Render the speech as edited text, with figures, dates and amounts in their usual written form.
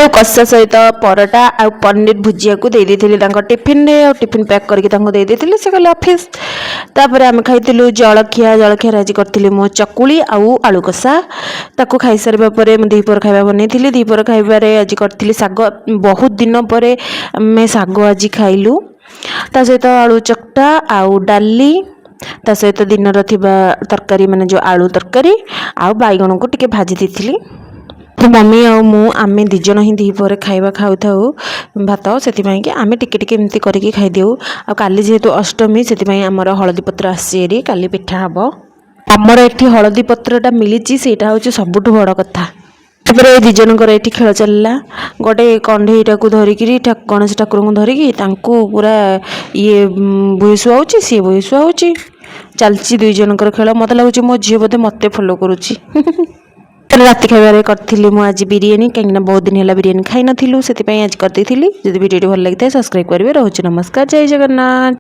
आलू कषा सहित परोटा आ पनीर भुजिया को दे देथिली टिफिन रे और टिफिन पैक करके दे देथिली से गले ऑफिस। तापर आम खाइलु जलखिया आज करथिली मो चकुली आउ आलू कषा ताको खाई सारा पर दीपर खाଇବା बनैथिली। दीपर खाइबारे आज करथिली साग, बहुत दिन पर आम साग आज खाइलु ता सहित आलू चकटा आउ डाली ता सहित दिन तरकारी माने जो आलू तरकारी आउ बैगण को टिके भाजी देथिली। तो मम्मी आउ मु आमे दी जण ही दीपर खाइबा खाउ थाउ भात से कि आमे टिके टिके एमती करके खाई देउ। आ काली जेहेतु अष्टमी से आमर हलदी पत्र आसी काली पिठा हम आमर एठी हलदी पत्रटा मिली सेटा हूँ सबुठ बड़ कथा। तापर दी जनकर ये खेल चलला गोटे कंढईटा को धरिकी गणेश ठाकुर को धरिकी पूरा ये बुहे शुआऊँगी सी बुहे शुआऊँगी चलती दुई जनकर खेल। मत लगुच मो झील बोधे मत फॉलो करुच्ची। राति खाइबार करी आज बिरियानी कहीं बहुत दिन है बिरियानी खाई नी से आज करदी। जब वीडियो भल लगी सब्सक्राइब करेंगे। रोचे नमस्कार, जय जगन्नाथ।